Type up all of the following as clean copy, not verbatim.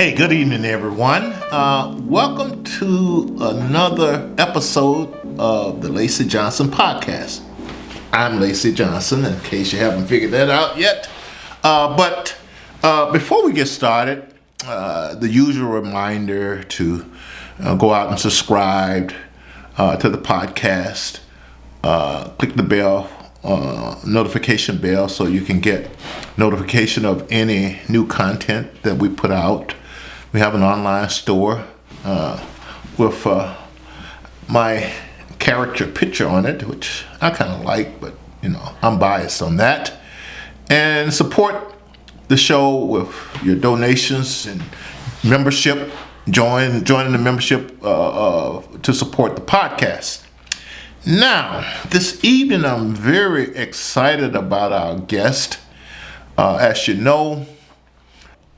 Hey, good evening, everyone. Welcome to another episode of the Lacy Johnson podcast. I'm Lacy Johnson, in case you haven't figured that out yet. But before we get started, the usual reminder to go out and subscribe to the podcast. Click the bell, notification bell, so you can get notification of any new content that we put out. We have an online store with my character picture on it, which I kind of like, but I'm biased on that. And support the show with your donations and membership. Joining the membership to support the podcast. Now, this evening, I'm very excited about our guest. As you know,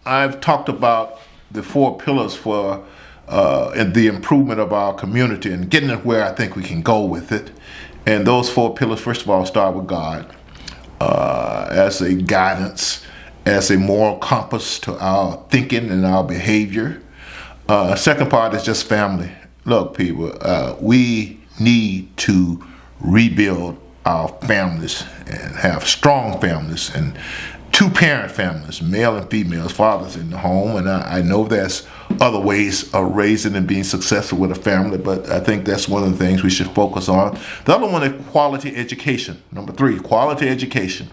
I've talked about the 4 pillars for the improvement of our community and getting it where I think we can go with it. And those 4 pillars, first of all, start with God as a guidance, as a moral compass to our thinking and our behavior. Second part is just family. Look, people, we need to rebuild our families and have strong families and 2-parent families, male and female, fathers in the home. And I know there's other ways of raising and being successful with a family, but I think that's one of the things we should focus on. The other one is quality education. Number 3, quality education.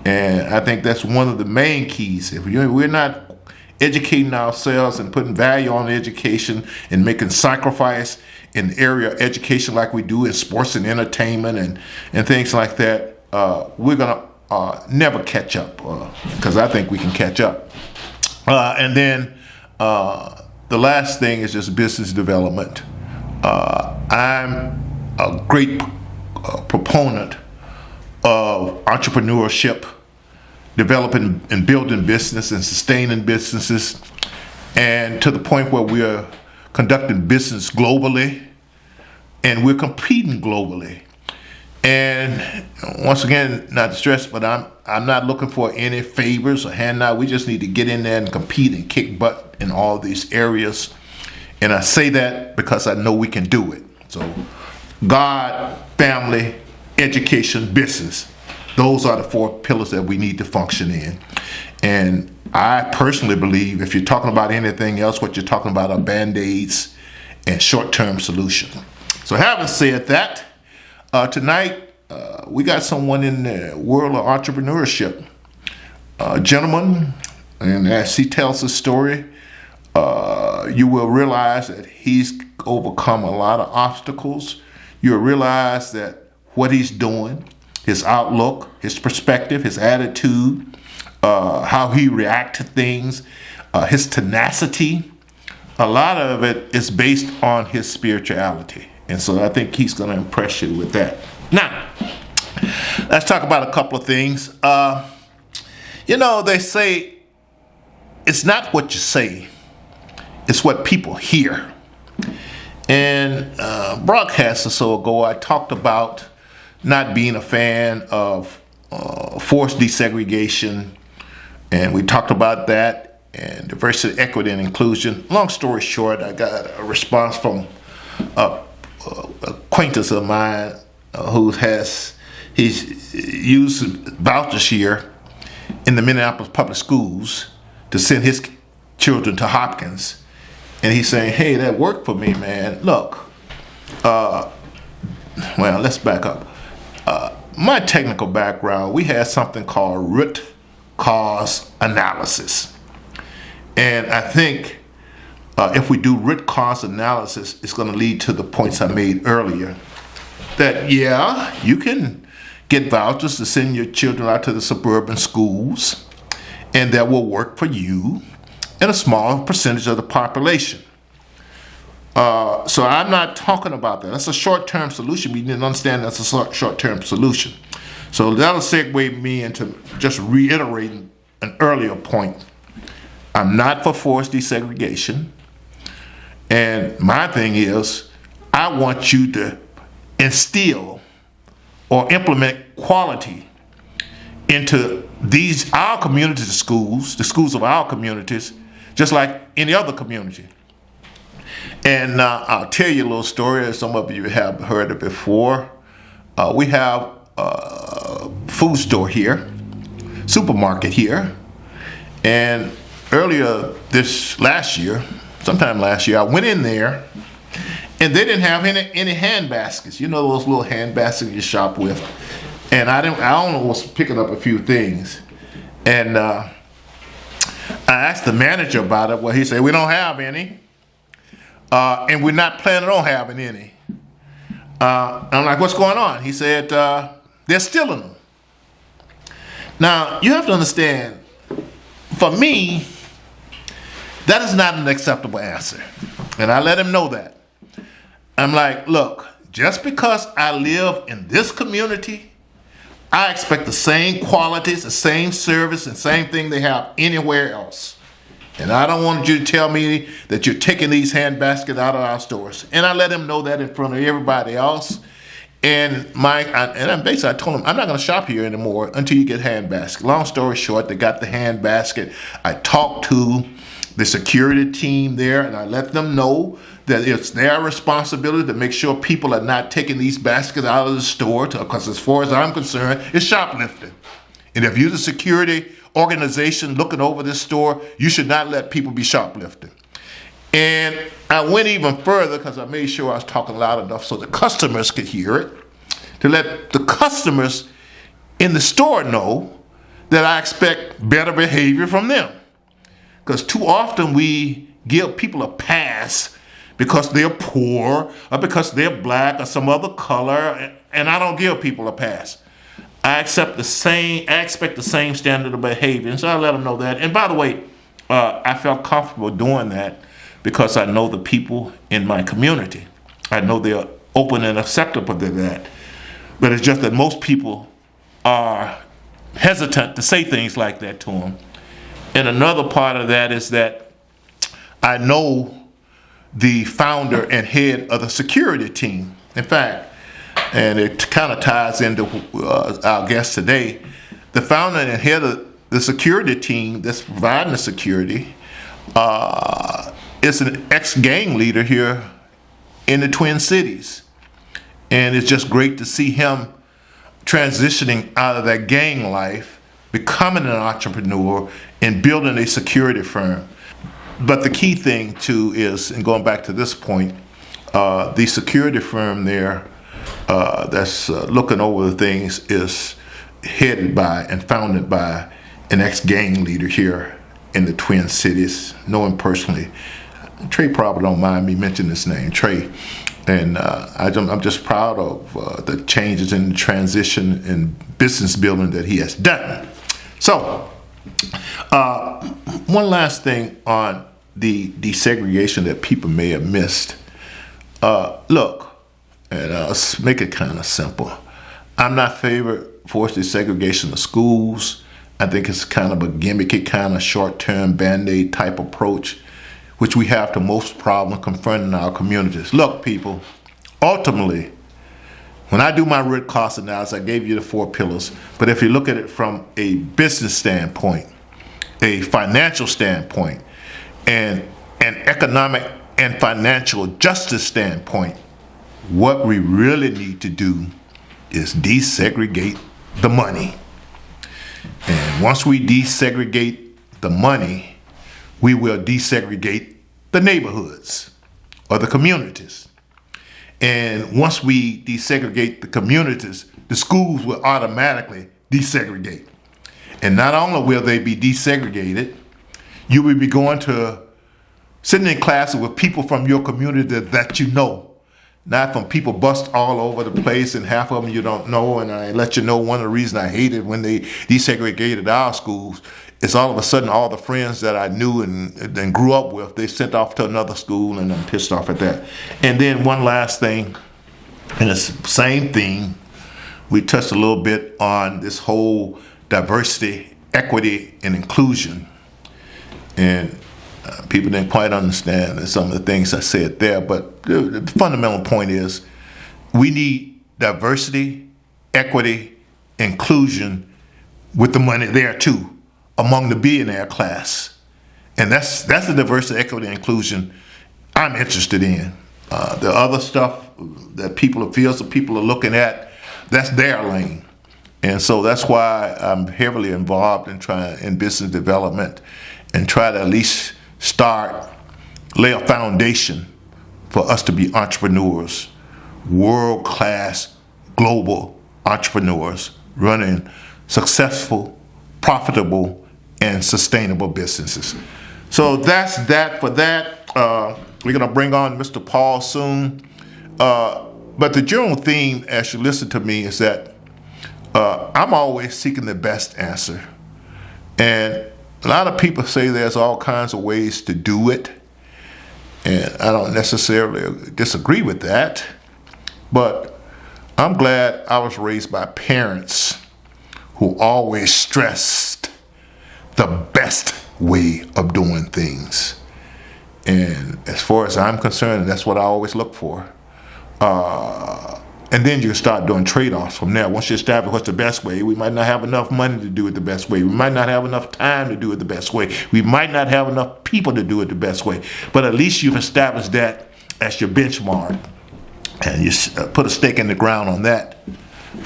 And I think that's one of the main keys. If we're not educating ourselves and putting value on education and making sacrifice in the area of education like we do in sports and entertainment and things like that, we're going to never catch up, because I think we can catch up. And then the last thing is just business development. I'm a great proponent of entrepreneurship, developing and building business and sustaining businesses, and to the point where we are conducting business globally and we're competing globally. And once again, not to stress, but I'm not looking for any favors or handout. We just need to get in there and compete and kick butt in all these areas. And I say that because I know we can do it. So God, family, education, business. Those are the 4 pillars that we need to function in. And I personally believe if you're talking about anything else, what you're talking about are Band-Aids and short-term solutions. So having said that, tonight we got someone in the world of entrepreneurship. A gentleman, and as he tells his story, you will realize that he's overcome a lot of obstacles. You'll realize that what he's doing, his outlook, his perspective, his attitude, how he reacts to things, his tenacity, a lot of it is based on his spirituality. And so I think he's going to impress you with that. Now, let's talk about a couple of things. They say it's not what you say, it's what people hear. And broadcast or so ago, I talked about not being a fan of forced desegregation, and we talked about that, and diversity, equity, and inclusion. Long story short, I got a response from acquaintance of mine he's used vouchers here in the Minneapolis public schools to send his children to Hopkins, and he's saying, hey, that worked for me, man. Look, let's back up. My technical background, we had something called root cause analysis, and I think if we do root cause analysis, it's going to lead to the points I made earlier. That, you can get vouchers to send your children out to the suburban schools, and that will work for you and a small percentage of the population. So I'm not talking about that. That's a short-term solution. We didn't understand that's a short-term solution. So that'll segue me into just reiterating an earlier point. I'm not for forced desegregation. And my thing is, I want you to instill or implement quality into our community schools, the schools of our communities, just like any other community. And I'll tell you a little story. Some of you have heard it before. We have a food store here, supermarket here. And earlier sometime last year, I went in there and they didn't have any hand baskets. You know those little hand baskets you shop with. And I only was picking up a few things. And I asked the manager about it. Well, he said, we don't have any. And we're not planning on having any. I'm like, what's going on? He said, they're stealing them. Now, you have to understand, for me, that is not an acceptable answer. And I let him know that. I'm like, look, just because I live in this community, I expect the same qualities, the same service, and same thing they have anywhere else. And I don't want you to tell me that you're taking these hand baskets out of our stores. And I let him know that in front of everybody else. And basically I told him, I'm not going to shop here anymore until you get hand basket. Long story short, they got the hand basket. I talked to the security team there, and I let them know that it's their responsibility to make sure people are not taking these baskets out of the store, because as far as I'm concerned, it's shoplifting. And if you're the security organization looking over this store, you should not let people be shoplifting. And I went even further because I made sure I was talking loud enough so the customers could hear it, to let the customers in the store know that I expect better behavior from them. Because too often we give people a pass because they're poor or because they're black or some other color, and I don't give people a pass. I expect the same standard of behavior, and so I let them know that. And by the way, I felt comfortable doing that because I know the people in my community. I know they're open and acceptable to that. But it's just that most people are hesitant to say things like that to them. And another part of that is that I know the founder and head of the security team. In fact, and it kind of ties into our guest today, the founder and head of the security team that's providing the security is an ex-gang leader here in the Twin Cities. And it's just great to see him transitioning out of that gang life, becoming an entrepreneur, and building a security firm. But the key thing too is, and going back to this point, the security firm there that's looking over the things is headed by and founded by an ex-gang leader here in the Twin Cities. Know him personally. Trey probably don't mind me mentioning his name, Trey. And I'm just proud of the changes in the transition and business building that he has done. So, one last thing on the desegregation that people may have missed. Look, and let's make it kind of simple. I'm not favored forced desegregation of schools. I think it's kind of a gimmicky, kind of short-term Band-Aid type approach, which we have to most problems confronting our communities. Look, people, ultimately, when I do my root cause analysis, I gave you the 4 pillars, but if you look at it from a business standpoint, a financial standpoint, and an economic and financial justice standpoint, what we really need to do is desegregate the money. And once we desegregate the money, we will desegregate the neighborhoods or the communities. And once we desegregate the communities, the schools will automatically desegregate. And not only will they be desegregated, you will be going to sitting in classes with people from your community that you know, not from people bust all over the place and half of them you don't know. And I let you know one of the reasons I hated when they desegregated our schools is all of a sudden all the friends that I knew and grew up with, they sent off to another school, and I'm pissed off at that. And then one last thing, and it's the same thing, we touched a little bit on this whole diversity, equity, and inclusion. And people didn't quite understand some of the things I said there, but the fundamental point is we need diversity, equity, inclusion with the money there too, among the billionaire class. And that's the diversity, equity, and inclusion I'm interested in. The other stuff that people are looking at, that's their lane. And so that's why I'm heavily involved in business development and try to at least lay a foundation for us to be entrepreneurs, world-class global entrepreneurs running successful, profitable, and sustainable businesses. So that's that for that. We're going to bring on Mr. Paul soon. But the general theme, as you listen to me, is that I'm always seeking the best answer. And a lot of people say there's all kinds of ways to do it. And I don't necessarily disagree with that. But I'm glad I was raised by parents who always stressed the best way of doing things. And as far as I'm concerned, that's what I always look for. And then you start doing trade-offs from there. Once you establish what's the best way, we might not have enough money to do it the best way. We might not have enough time to do it the best way. We might not have enough people to do it the best way. But at least you've established that as your benchmark. And you put a stake in the ground on that.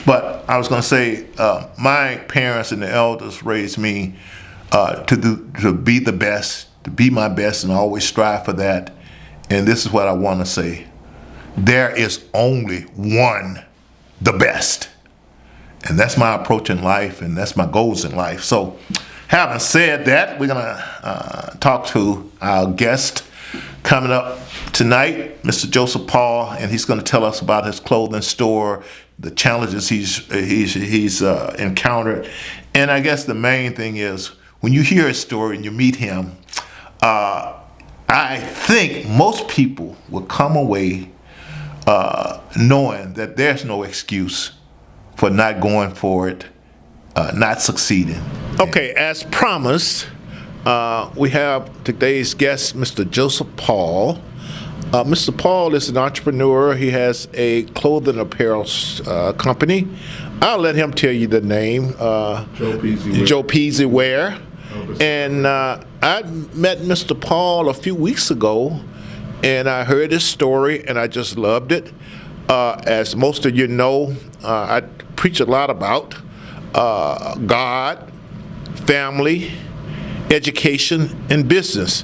But I was going to say, my parents and the elders raised me to be the best, to be my best, and always strive for that. And this is what I want to say. There is only one, the best. And that's my approach in life, and that's my goals in life. So having said that, we're going to talk to our guest coming up tonight, Mr. Joseph Paul, and he's going to tell us about his clothing store, the challenges he's encountered. And I guess the main thing is, when you hear his story and you meet him, I think most people will come away knowing that there's no excuse for not going for it, not succeeding. Okay, as promised, we have today's guest, Mr. Joseph Paul. Mr. Paul is an entrepreneur. He has a clothing apparel company. I'll let him tell you the name. Joe Peezy Wear. And I met Mr. Paul a few weeks ago, and I heard his story, and I just loved it. As most of you know, I preach a lot about God, family, education, and business.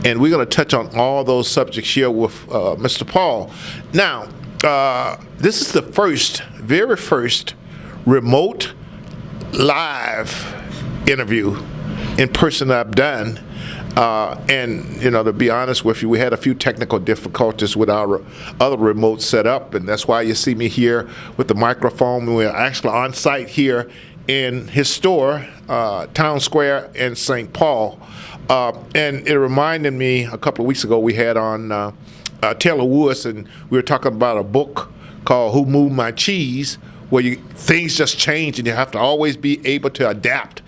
And we're going to touch on all those subjects here with Mr. Paul. Now, this is the very first remote live interview in person I've done. And, to be honest with you, we had a few technical difficulties with our other remote setup, and that's why you see me here with the microphone. We're actually on site here in his store, Town Square in St. Paul. And it reminded me, a couple of weeks ago, we had on Taylor Woods, and we were talking about a book called Who Moved My Cheese, where things just change, and you have to always be able to adapt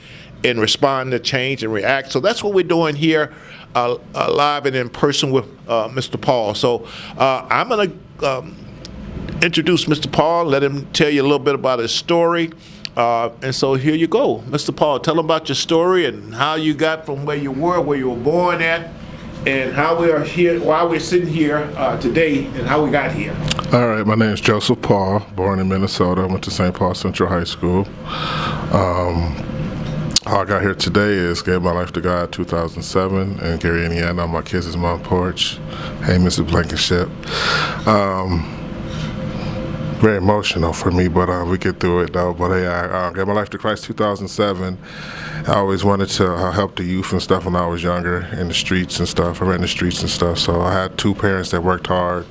and respond to change and react. So that's what we're doing here, live and in person with Mr. Paul. So I'm going to introduce Mr. Paul, let him tell you a little bit about his story. And so here you go. Mr. Paul, tell them about your story and how you got from where you were born at, and how we are here, why we're sitting here today, and how we got here. All right, my name is Joseph Paul, born in Minnesota. I went to St. Paul Central High School. How I got here today is gave my life to God 2007 in Gary, Indiana, on my kids' mom porch. Hey, Mrs. Blankenship. Very emotional for me, but we get through it though. But hey, I gave my life to Christ 2007. I always wanted to help the youth and stuff when I was younger in the streets and stuff. I ran the streets and stuff. So I had two parents that worked hard.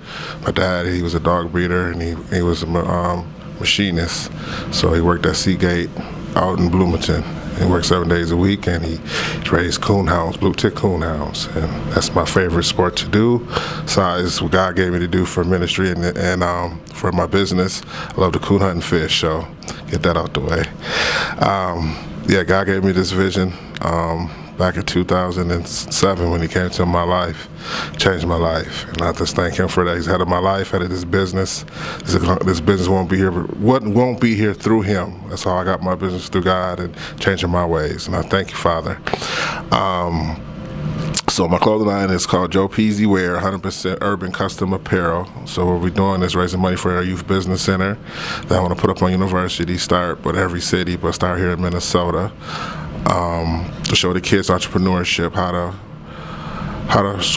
My dad, he was a dog breeder, and he was a machinist. So he worked at Seagate out in Bloomington. He worked 7 days a week, and he raised coonhounds, blue tick coonhounds, and that's my favorite sport to do. So it's what God gave me to do for ministry and for my business. I love to coon hunt and fish, so get that out the way. God gave me this vision back in 2007 when he came to my life, changed my life, and I just thank him for that. He's head of my life, head of this business. This business won't be here through him. That's how I got my business, through God and changing my ways, and I thank you, Father. So my clothing line is called Joe Peezy Wear, 100% urban custom apparel. So what we're doing is raising money for our youth business center that I want to put up on university, start with every city, but start here in Minnesota, to show the kids entrepreneurship, how to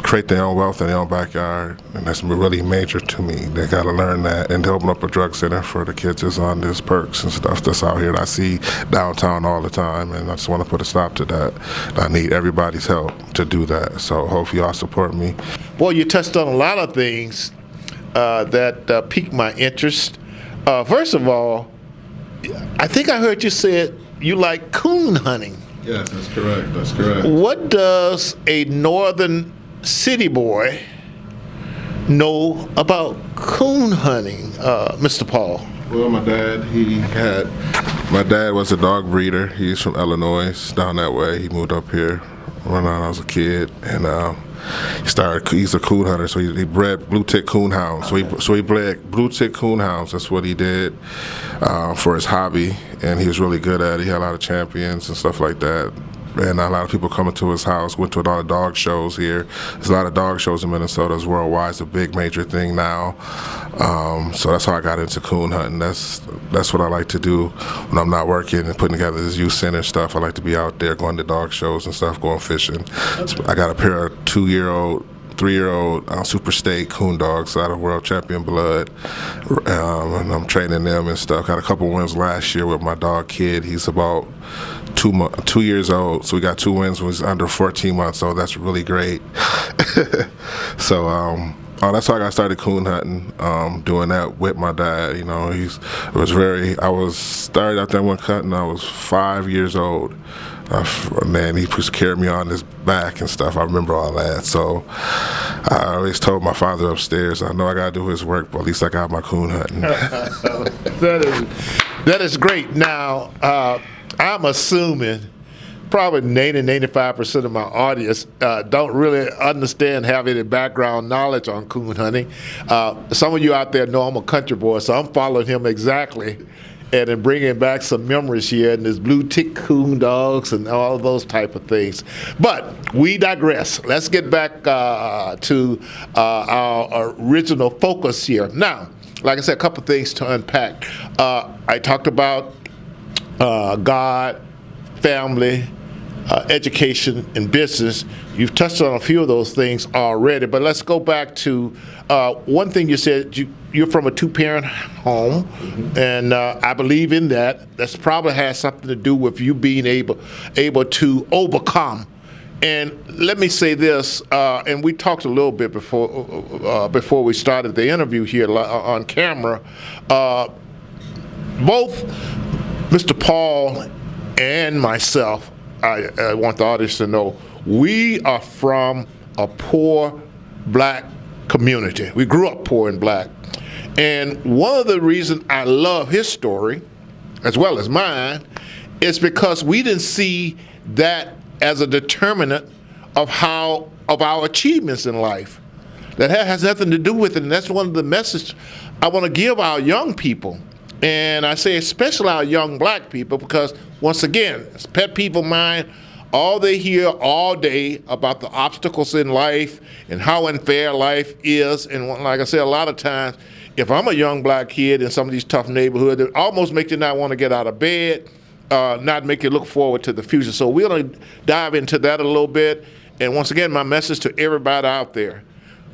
create their own wealth in their own backyard, and that's really major to me. They got to learn that, and to open up a drug center for the kids that's on this perks and stuff that's out here that I see downtown all the time, and I just want to put a stop to that. I need everybody's help to do that, so hopefully y'all support me. Boy, you touched on a lot of things that piqued my interest. First of all, I think I heard you said you like coon hunting. Yes, that's correct. That's correct. What does a northern city boy know about coon hunting, Mr. Paul? Well, my dad was a dog breeder. He's from Illinois, down that way. He moved up here when I was a kid, and he's a coon hunter, so he bred blue tick coon hounds. So he bred blue tick coon hounds. That's what he did for his hobby, and he was really good at it. He had a lot of champions and stuff like that. And a lot of people coming to his house, went to a lot of dog shows here. There's a lot of dog shows in Minnesota. It's worldwide. It's a big major thing now. So that's how I got into coon hunting. That's what I like to do when I'm not working and putting together this youth center stuff. I like to be out there going to dog shows and stuff, going fishing. So I got a pair of 2-year-old, 3-year-old super state coon dogs out of world champion blood, and I'm training them and stuff. Got a couple wins last year with my dog Kid. He's about 2 years old, so we got 2 wins when he's under 14 months, so that's really great. So that's how I got started coon hunting, doing that with my dad. You know, I was started out there when hunting. I was 5 years old. Man, he just carried me on his back and stuff. I remember all that. So I always told my father upstairs, I know I got to do his work, but at least I got my coon hunting. That is great. Now, I'm assuming probably 95% of my audience don't really understand, have any background knowledge on coon hunting. Some of you out there know I'm a country boy, so I'm following him exactly, and then bringing back some memories here, and there's blue tick coon dogs and all those type of things. But we digress. Let's get back to our original focus here. Now, like I said, a couple things to unpack. I talked about God, family, education, and business. You've touched on a few of those things already, but let's go back to one thing you said. You're from a 2-parent home, and I believe in that. That's probably has something to do with you being able to overcome. And let me say this, and we talked a little bit before we started the interview here on camera. Both Mr. Paul and myself, I want the audience to know, we are from a poor black community. We grew up poor and black. And one of the reasons I love his story, as well as mine, is because we didn't see that as a determinant of our achievements in life. That has nothing to do with it, and that's one of the messages I want to give our young people. And I say especially our young black people, because once again, it's a pet peeve of mine. All they hear all day about the obstacles in life and how unfair life is. And like I said, a lot of times, if I'm a young black kid in some of these tough neighborhoods, it almost makes you not want to get out of bed, not make you look forward to the future. So we're going to dive into that a little bit. And once again, my message to everybody out there,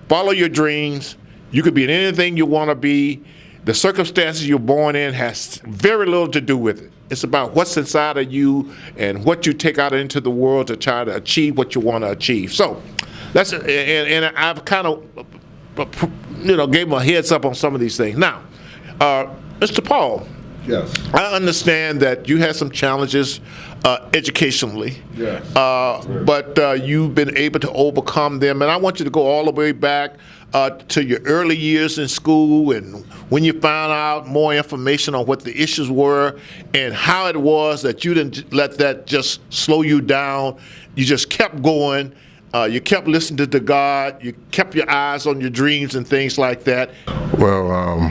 follow your dreams. You could be in anything you want to be. The circumstances you're born in has very little to do with it. It's about what's inside of you and what you take out into the world to try to achieve what you want to achieve. So that's and I've kind of gave him a heads up on some of these things. Now, Mr. Paul. Yes. I understand that you had some challenges educationally. Yes. But you've been able to overcome them, and I want you to go all the way back to your early years in school and when you found out more information on what the issues were and how it was that you didn't let that just slow you down. You just kept going. You kept listening to God. You kept your eyes on your dreams and things like that. Well,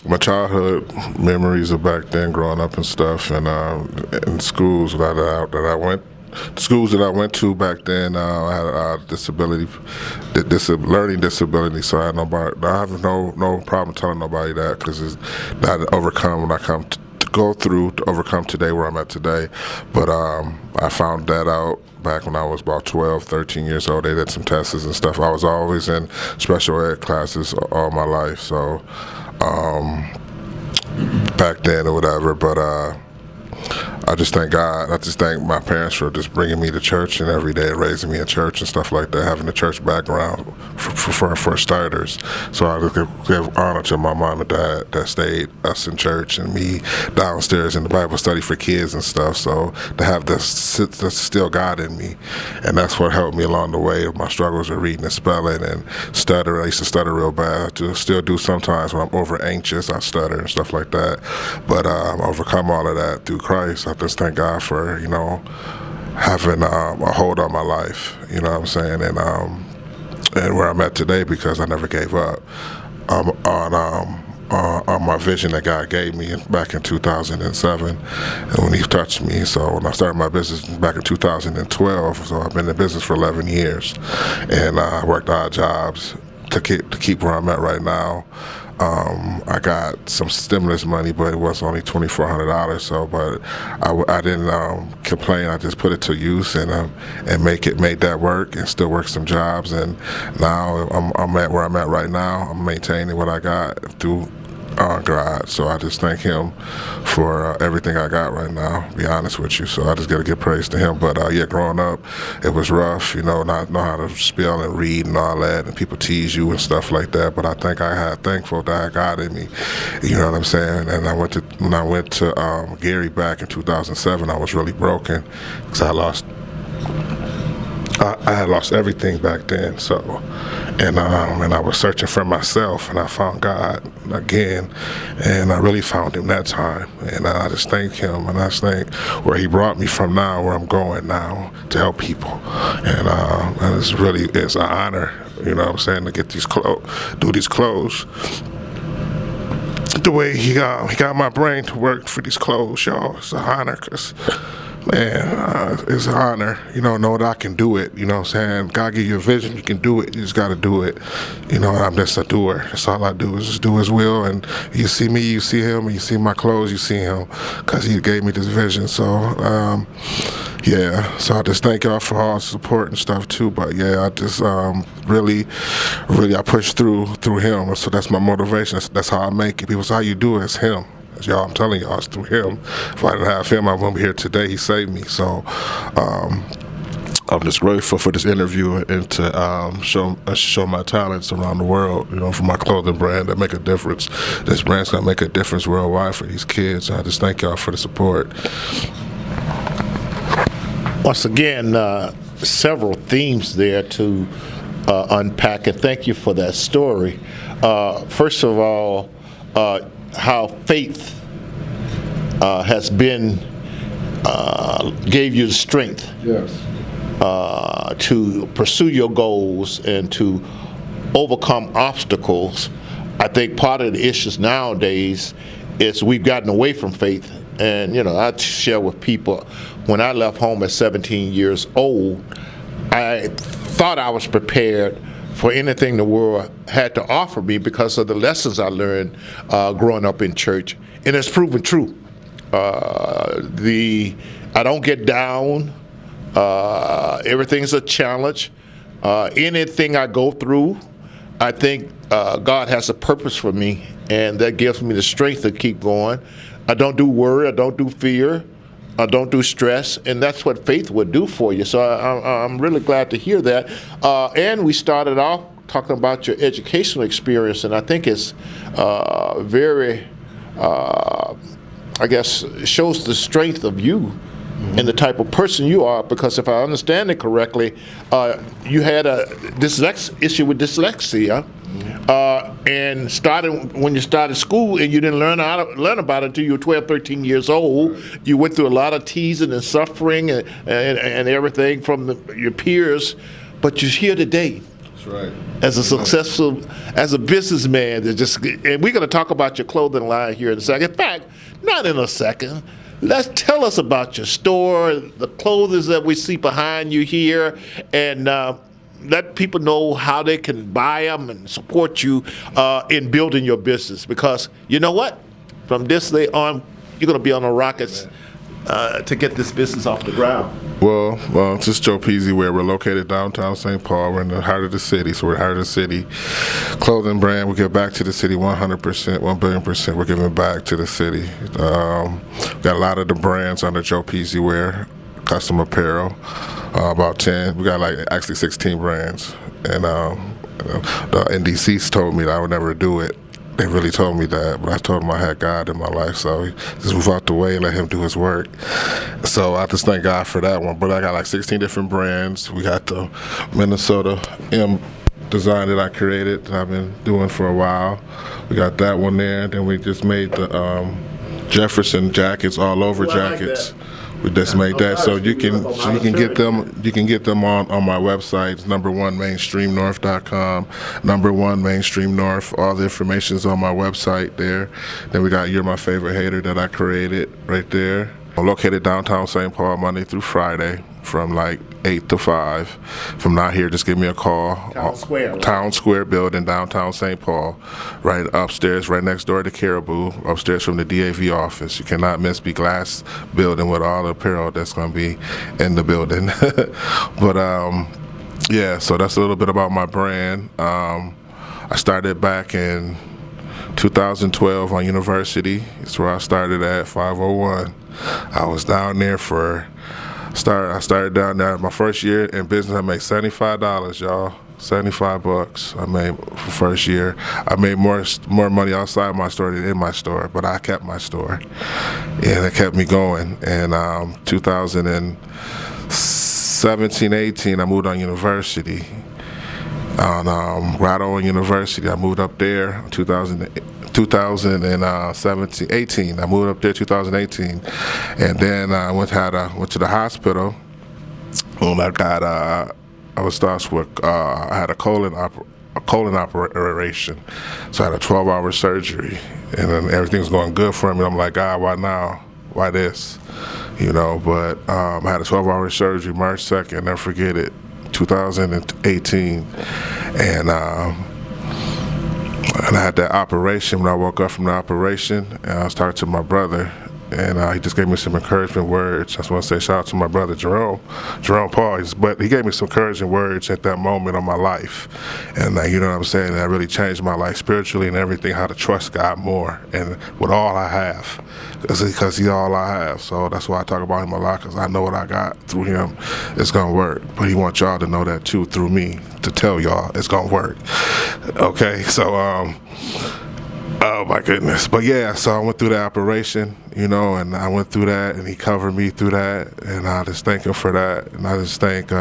my childhood memories of back then, growing up and stuff, and in schools that I went the schools that I went to back then, I had a learning disability, so I have no problem telling nobody that, because it's not overcome when I come to go through to overcome today where I'm at today. But I found that out back when I was about 12, 13 years old. They did some tests and stuff. I was always in special ed classes all my life, so back then or whatever. But I just thank God. I just thank my parents for just bringing me to church and every day, raising me in church and stuff like that, having a church background for starters. So I just give honor to my mom and dad that stayed us in church and me downstairs in the Bible study for kids and stuff. So to have the still God in me, and that's what helped me along the way of my struggles with reading and spelling and stuttering. I used to stutter real bad. I still do sometimes when I'm over anxious. I stutter and stuff like that. But I overcome all of that through Christ. I just thank God for, having a hold on my life, you know what I'm saying, and where I'm at today, because I never gave up on my vision that God gave me back in 2007, and when He touched me. So when I started my business back in 2012, so I've been in business for 11 years, and I worked odd jobs to keep where I'm at right now. I got some stimulus money, but it was only $2,400. So, but I didn't complain. I just put it to use and made that work, and still work some jobs. And now I'm at where I'm at right now. I'm maintaining what I got through God. So I just thank Him for everything I got right now, to be honest with you. So I just got to give praise to Him. But growing up, it was rough, not know how to spell and read and all that, and people tease you and stuff like that. But I think I had thankful that I got in me, you know what I'm saying? And when I went to Gary back in 2007, I was really broken, because I had lost everything back then. So, and I was searching for myself, and I found God again, and I really found Him that time. And I just thank Him, and I just thank where He brought me from now, where I'm going now, to help people. And it's an honor, you know what I'm saying, to get these do these clothes. The way He got my brain to work for these clothes, y'all, it's an honor, because man, it's an honor, know that I can do it, you know what I'm saying? God give you a vision, you can do it, you just got to do it, and I'm just a doer. That's all I do, is just do His will, and you see me, you see Him, and you see my clothes, you see Him, because He gave me this vision. So, so I just thank y'all for all the support and stuff too, but I just really I push through Him, so that's my motivation. That's how I make it. People say, how you do it? It's Him. Y'all, I'm telling y'all, it's through Him. If I didn't have Him, I wouldn't be here today. He saved me. So I'm just grateful for this interview, and to show my talents around the world, for my clothing brand that make a difference. This brand's going to make a difference worldwide for these kids. I just thank y'all for the support. Once again, several themes there to unpack, and thank you for that story. First of all, how faith has been, gave you the strength, yes, to pursue your goals and to overcome obstacles. I think part of the issues nowadays is we've gotten away from faith. And, I share with people, when I left home at 17 years old, I thought I was prepared for anything the world had to offer me because of the lessons I learned growing up in church, and it's proven true. I don't get down. Everything's a challenge. Anything I go through, I think God has a purpose for me, and that gives me the strength to keep going. I don't do worry. I don't do fear. I don't do stress, and that's what faith would do for you. So I'm really glad to hear that. And we started off talking about your educational experience, and I think it's very, shows the strength of you and the type of person you are, because if I understand it correctly, you had a issue with dyslexia, and started when you started school, and you didn't learn about it until you were 12, 13 years old. You went through a lot of teasing and suffering and everything from your peers, but you're here today. That's right. As a businessman, and we're going to talk about your clothing line here in a second. In fact, not in a second. let's tell us about your store, the clothes that we see behind you here, and let people know how they can buy them and support you in building your business. Because you know what? From this day on, you're going to be on the rockets to get this business off the ground. Well, this is Joe Peezy, where we're located downtown St. Paul. We're in the heart of the city, so we're heart of the city. Clothing brand, we give back to the city 100%, 1,000,000,000%. We're giving back to the city. We got a lot of the brands under Joe Peezy wear, custom apparel, about 10. We got actually 16 brands. And the NDCs told me that I would never do it. They really told me that, but I told them I had God in my life, so just move out the way and let him do his work. So I just thank God for that one. But I got 16 different brands. We got the Minnesota M design that I created that I've been doing for a while. We got that one there. Then we just made the Jefferson jackets, all over jackets. We just made that, so you can get them. You can get them on my website. It's #1mainstreamnorth.com. #1mainstreamnorth. All the information is on my website there. Then we got You're My Favorite Hater that I created right there. I'm located downtown St. Paul Monday through Friday from 8 to 5. If I'm not here, just give me a call. Town Square. Right? Town Square building, downtown St. Paul. Right upstairs, right next door to Caribou, upstairs from the DAV office. You cannot miss the glass building with all the apparel that's going to be in the building. But, yeah, so that's a little bit about my brand. I started back in 2012 on University. That's where I started at 501. I was down there I started down there. My first year in business, I made $75, y'all. $75 I made for first year. I made more money outside my store than in my store, but I kept my store, and it kept me going. And 2017, 18, I moved on University. On Grotto University, I moved up there. 2017, 18. I moved up there 2018, and then I went to the hospital. When I got I was diagnosed with I had a colon operation, so I had a 12-hour surgery, and then everything was going good for me. I'm like, God, why now? Why this? But I had a 12-hour surgery March 2nd. Never forget it. 2018, and I had that operation. When I woke up from the operation, and I was talking to my brother, and he just gave me some encouragement words. I just want to say shout out to my brother Jerome Paul. But he gave me some encouraging words at that moment of my life, and you know what I'm saying. That really changed my life spiritually and everything. How to trust God more and with all I have, because He's all I have. So that's why I talk about Him a lot, because I know what I got through Him. It's gonna work. But He wants y'all to know that too through me, to tell y'all it's gonna work. Okay, so oh my goodness. But yeah, so I went through the operation, and I went through that, and He covered me through that, and I just thank Him for that. And I just thank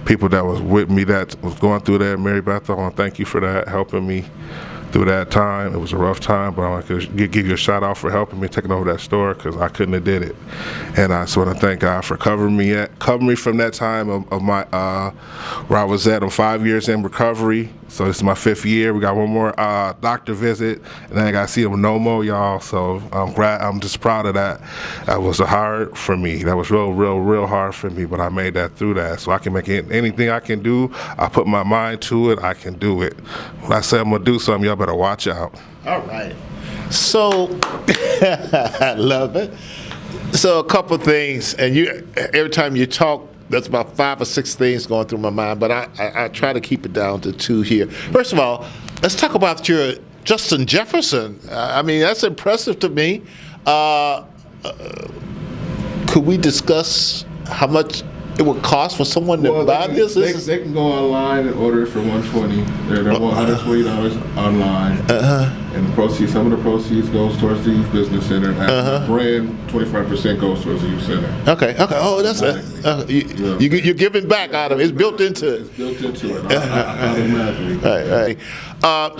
people that was with me that was going through that. Mary Beth, I want to thank you for that, helping me through that time. It was a rough time, but I want to give you a shout out for helping me taking over that store, because I couldn't have did it. And I just want to thank God for covering me from that time of my where I was at. I'm 5 years in recovery, so this is my 5th year. We got one more doctor visit, and then I got to see him no more, y'all. So I'm just proud of that. That was hard for me. That was real hard for me, but I made that through that. So I can make anything I can do. I put my mind to it. I can do it. When I say I'm gonna do something, y'all better watch out. All right. So I love it. So a couple things, and every time you talk, there's about 5 or 6 things going through my mind, but I try to keep it down to 2 here. First of all, let's talk about your Justin Jefferson. I mean, that's impressive to me. Could we discuss how much it would cost for someone to buy this? They can go online and order it for $120. They're $120 online, and some of the proceeds goes towards the youth business center. And the brand, 25% goes towards the youth center. Okay. Oh, that's you're giving back out of it. It's built into it. It's built into it. Automatically. Right.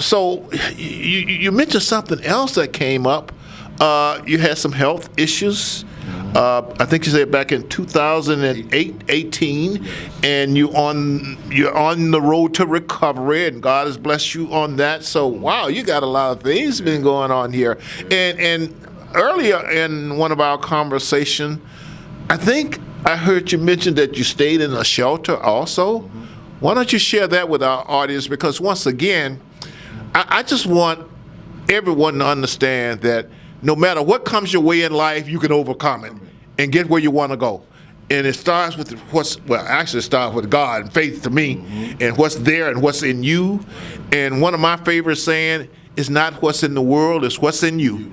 So you mentioned something else that came up. You had some health issues. I think you said back in 2018, and you're on the road to recovery, and God has blessed you on that. So wow, you got a lot of things been going on here, and earlier in one of our conversations, I think I heard you mention that you stayed in a shelter also. Mm-hmm. Why don't you share that with our audience? Because once again, I just want everyone to understand that no matter what comes your way in life, you can overcome it and get where you want to go. And it starts with it starts with God and faith to me, and what's there and what's in you. And one of my favorite saying is not what's in the world, it's what's in you.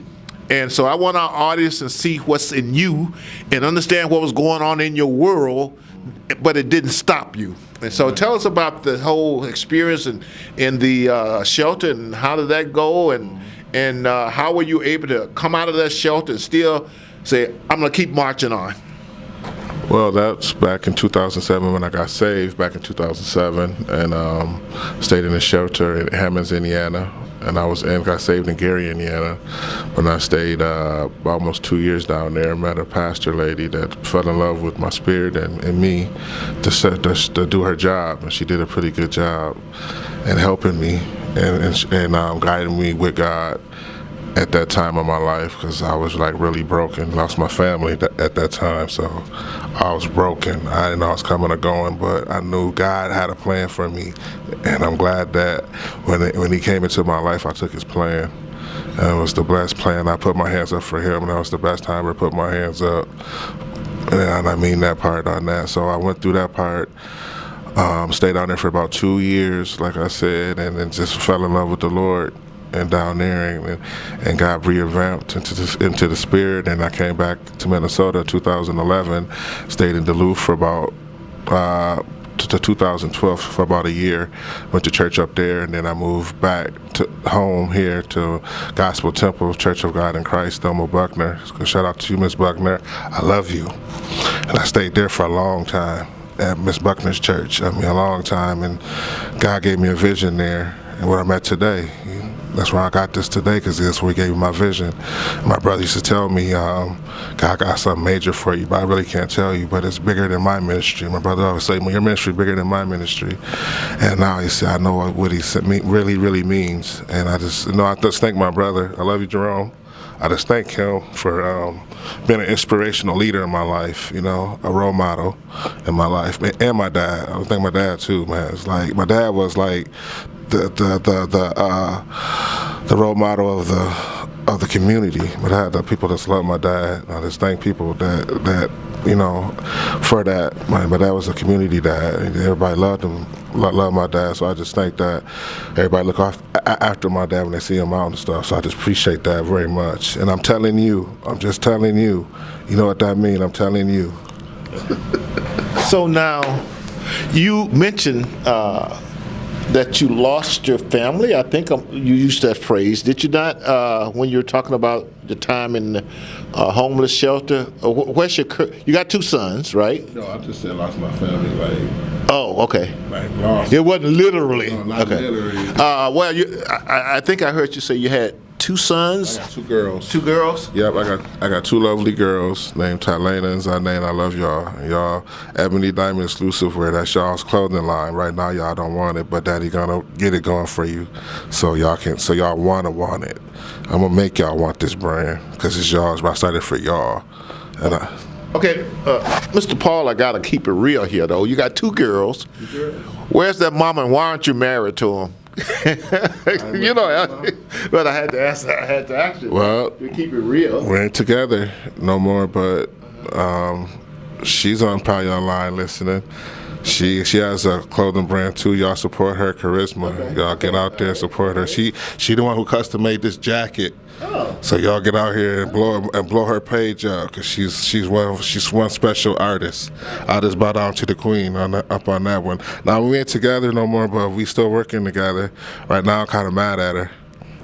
And so I want our audience to see what's in you and understand what was going on in your world, but it didn't stop you. And so tell us about the whole experience in the shelter, and how did that go, and how were you able to come out of that shelter and still say, I'm going to keep marching on? Well, that's back in 2007 when I got saved, back in 2007, and stayed in a shelter in Hammonds, Indiana. And I got saved in Gary, Indiana. When I stayed almost 2 years down there, met a pastor lady that fell in love with my spirit and me to do her job. And she did a pretty good job in helping me and guiding me with God at that time of my life, because I was like really broken, lost my family at that time, so I was broken. I didn't know I was coming or going, but I knew God had a plan for me, and I'm glad that when he came into my life, I took his plan. And it was the best plan. I put my hands up for him, and that was the best time I ever put my hands up, and I mean that part on that. So I went through that part. Stayed down there for about 2 years, like I said, and then just fell in love with the Lord. And down there, and got revamped into the spirit, and I came back to Minnesota 2011, stayed in Duluth for about to 2012 for about a year, went to church up there, and then I moved back to home here to Gospel Temple Church of God in Christ, Thelma Buckner. Shout out to you, Miss Buckner, I love you. And I stayed there for a long time at Miss Buckner's church, a long time, and God gave me a vision there, and where I'm at today. That's why I got this today, because that's where he gave me my vision. My brother used to tell me, God got something major for you, but I really can't tell you, but it's bigger than my ministry. My brother always say, well, your ministry is bigger than my ministry. And now he said, I know what he really, really means. And I just thank my brother. I love you, Jerome. I just thank him for being an inspirational leader in my life, a role model in my life, and my dad. I thank my dad too, man. It's like my dad was like the role model of the community. But I had the people that love my dad. I just thank people that for that. My dad was a community dad. Everybody loved him, loved my dad. So I just think that everybody look after my dad when they see him out and stuff. So I just appreciate that very much. And I'm just telling you, you know what that means? I'm telling you. So now, you mentioned that you lost your family. I think you used that phrase. Did you not, when you were talking about the time in the homeless shelter? Where's you got 2 sons, right? No, I just said lost my family, like. Oh, okay. Like lost. It wasn't literally. No, not okay. literally. Well, I think I heard you say you had 2 sons. I got 2 girls. 2 girls? Yep, I got 2 lovely girls named Tylena and Zanae, and I love y'all. And y'all, Ebony Diamond Exclusive Wear, that's y'all's clothing line. Right now, y'all don't want it, but Daddy gonna get it going for you, so y'all want it. I'm gonna make y'all want this brand, because it's y'all's, but I started for y'all. Okay, Mr. Paul, I gotta keep it real here, though. You got 2 girls. 2 girls. Where's that mama, and why aren't you married to him? But I had to ask you. Well, to keep it real. We ain't together no more, but she's probably online listening. She has a clothing brand too. Y'all support her, Charisma. Okay. Y'all get out there and support her. She the one who custom made this jacket. Oh. So y'all get out here and blow her page up, because she's one special artist. I just bow down to the queen up on that one. Now we ain't together no more, but we still working together. Right now I'm kind of mad at her.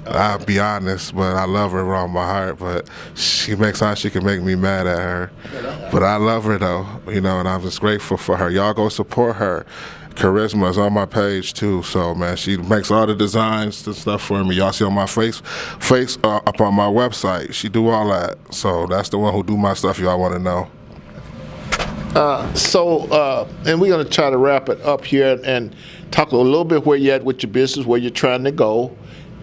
I'll be honest, but I love her with all my heart. But she makes how she can make me mad at her. But I love her though, and I'm just grateful for her. Y'all go support her. Charisma is on my page too, so man, she makes all the designs and stuff for me. Y'all see on my face up on my website. She do all that, so that's the one who do my stuff. Y'all want to know. And we're gonna try to wrap it up here and talk a little bit where you're at with your business, where you're trying to go,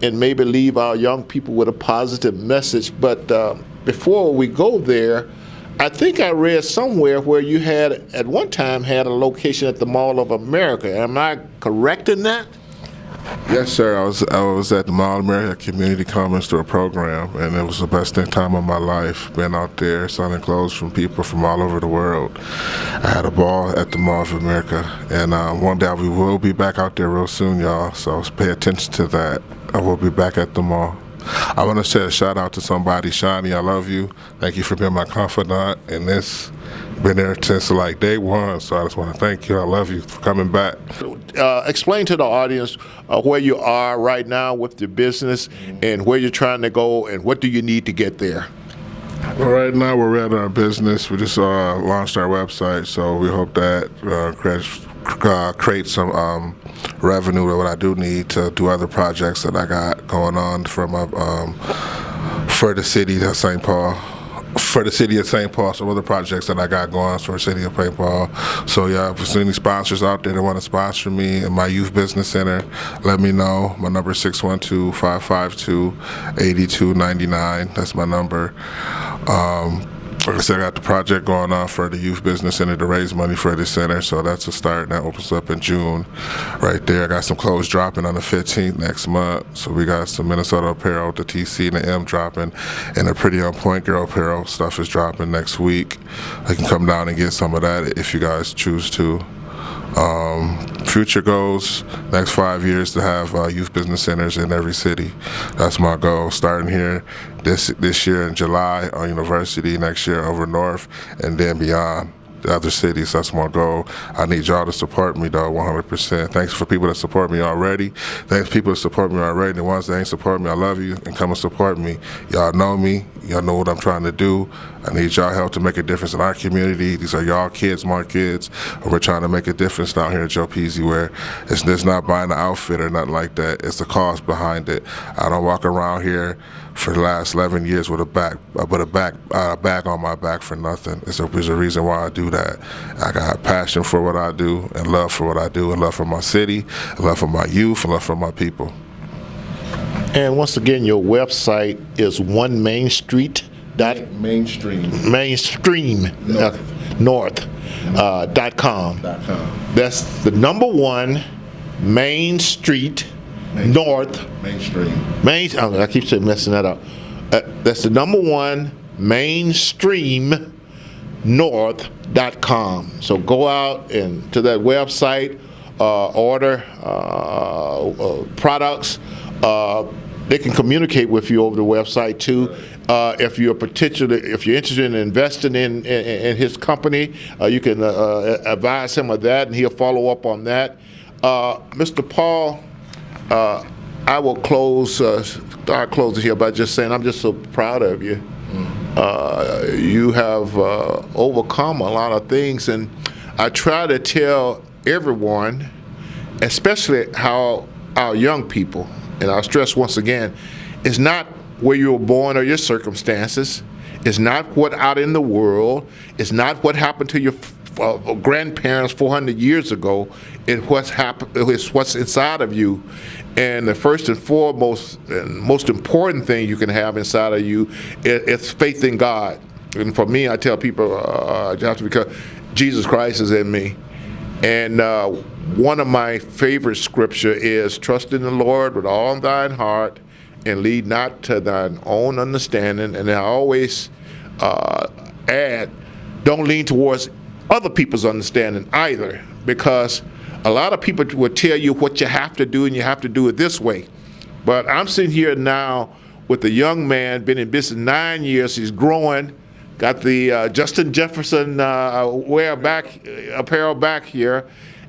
and maybe leave our young people with a positive message. But before we go there, I think I read somewhere where you had, at one time, had a location at the Mall of America. Am I correct in that? Yes, sir. I was at the Mall of America Community Commons Store program, and it was the best time of my life. Being out there, selling clothes from people from all over the world. I had a ball at the Mall of America, and one day we will be back out there real soon, y'all. So pay attention to that. I will be back at the mall. I want to say a shout out to somebody, Shawnee. I love you. Thank you for being my confidant in this. Been there since like day one, so I just want to thank you. I love you for coming back. Explain to the audience where you are right now with your business and where you're trying to go and what do you need to get there. Well, right now we're at our business. We just launched our website, so we hope that creates some revenue that what I do need to do other projects that I got going on from for the city of St. Paul. For the city of St. Paul, some other projects that I got going for the city of St. Paul. So yeah, if there's any sponsors out there that want to sponsor me in my youth business center, let me know. My number is 612-552-8299. That's my number. Like I said, I got the project going on for the Youth Business Center to raise money for the center, so that's a start, and that opens up in June. Right there, I got some clothes dropping on the 15th next month, so we got some Minnesota apparel, the TC and the M dropping, and the Pretty On Point Girl apparel stuff is dropping next week. I can come down and get some of that if you guys choose to. Future goals, next 5 years to have youth business centers in every city. That's my goal. Starting here this year in July on University, next year over north, and then beyond the other cities. That's my goal. I need y'all to support me though, 100%. Thanks for people that support me already. Thanks for people that support me already. The ones that ain't support me, I love you, and come and support me. Y'all know me. Y'all know what I'm trying to do. I need y'all help to make a difference in our community. These are y'all kids, my kids. And we're trying to make a difference down here at Joe Peezy, where it's not buying an outfit or nothing like that. It's the cost behind it. I don't walk around here for the last 11 years with a bag on my back for nothing. There's a reason why I do that. I got passion for what I do and love for what I do and love for my city, and love for my youth, and love for my people. And once again, your website is North.com. That's the number one Main Street North. I keep saying messing that up. That's the number one mainstream north.com. So go out and to that website, order products. They can communicate with you over the website too. If you're interested in investing in his company, you can advise him of that, and he'll follow up on that. Mr. Paul, I will start closing here by just saying I'm just so proud of you. You have overcome a lot of things, and I try to tell everyone, especially how our young people, and I'll stress once again, it's not where you were born or your circumstances. It's not what out in the world. It's not what happened to your grandparents 400 years ago. It's what's inside of you. And the first and foremost and most important thing you can have inside of you is faith in God. And for me, I tell people, because Jesus Christ is in me. And one of my favorite scripture is, trust in the Lord with all thine heart and lead not to thine own understanding. And I always add, don't lean towards other people's understanding either, because a lot of people will tell you what you have to do and you have to do it this way. But I'm sitting here now with a young man, been in business 9 years, he's growing, got the Justin Jefferson apparel back here,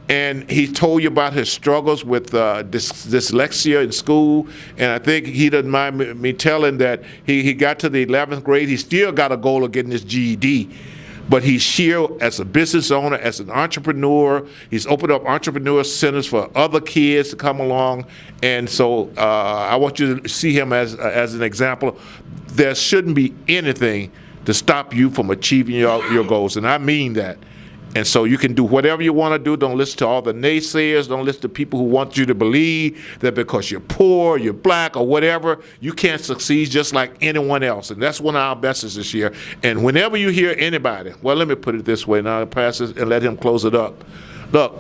and he told you about his struggles with dyslexia in school, and I think he doesn't mind me telling that he got to the 11th grade, he still got a goal of getting his GED. But he's here as a business owner, as an entrepreneur. He's opened up entrepreneur centers for other kids to come along. And so I want you to see him as an example. There shouldn't be anything to stop you from achieving your goals. And I mean that. And so you can do whatever you want to do. Don't listen to all the naysayers. Don't listen to people who want you to believe that because you're poor, you're black, or whatever, you can't succeed just like anyone else. And that's one of our messages this year. And whenever you hear anybody, well, let me put it this way. Now I'll pass this and let him close it up. Look,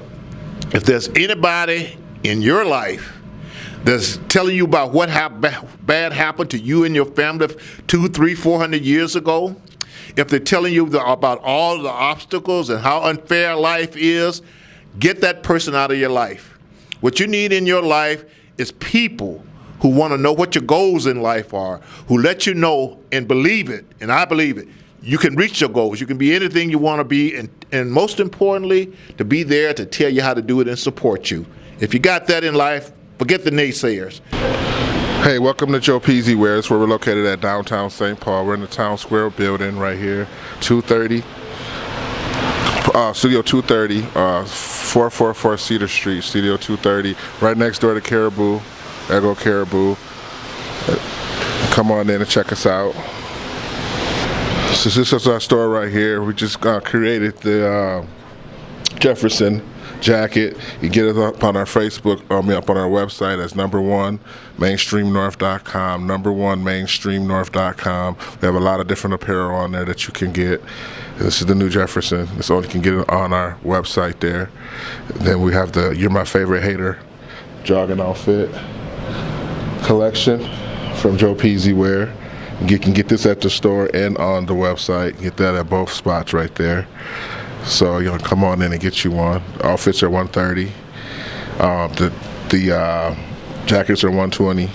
if there's anybody in your life that's telling you about what bad happened to you and your family 200, 300, 400 years ago, if they're telling you about all the obstacles and how unfair life is, get that person out of your life. What you need in your life is people who want to know what your goals in life are, who let you know and believe it, and I believe it. You can reach your goals. You can be anything you want to be, and most importantly, to be there to tell you how to do it and support you. If you got that in life, forget the naysayers. Hey, welcome to Joe Peezy Wears, where we're located at downtown St. Paul. We're in the Town Square building right here, 230, Studio 230, 444 Cedar Street, Studio 230, right next door to Caribou, Ego Caribou. Come on in and check us out. So this is our store right here. We just created the Jefferson jacket. You get it up on our Facebook, up on our website as #1mainstreamnorth.com, #1mainstreamnorth.com. We have a lot of different apparel on there that you can get. This is the new Jefferson. So you can get it on our website there. Then we have the You're My Favorite Hater jogging outfit collection from Joe Peezy Wear. You can get this at the store and on the website. Get that at both spots right there. So you'll come on in and get you one. Outfits are $130. The jackets are $120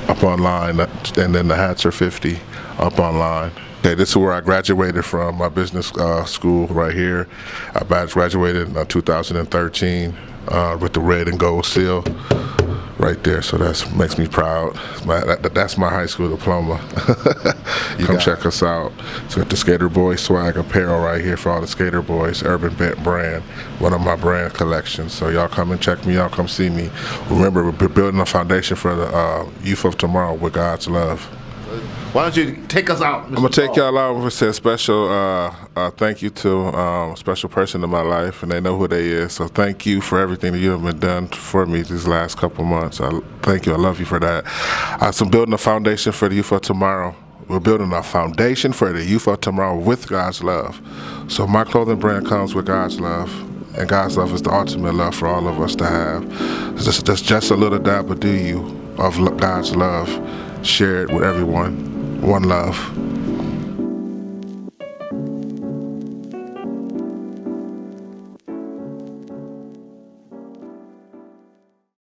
up online, and then the hats are $50 up online. Okay, this is where I graduated from my business school right here. I graduated in 2013 with the red and gold seal right there, so that makes me proud. That's my high school diploma. Come check us out. So got the Skater Boy swag apparel right here for all the Skater Boys, Urban brand, one of my brand collections. So y'all come and check me out, come see me. Remember, we're building a foundation for the youth of tomorrow with God's love. Why don't you take us out, Mr. I'm going to take y'all out with a special thank you to a special person in my life, and they know who they is. So thank you for everything that you have been done for me these last couple months. Thank you. I love you for that. I'm building a foundation for the youth of tomorrow. We're building a foundation for the youth of tomorrow with God's love. So my clothing brand comes with God's love, and God's love is the ultimate love for all of us to have. That's just a little dab, but do you, of God's love. Share it with everyone. One love.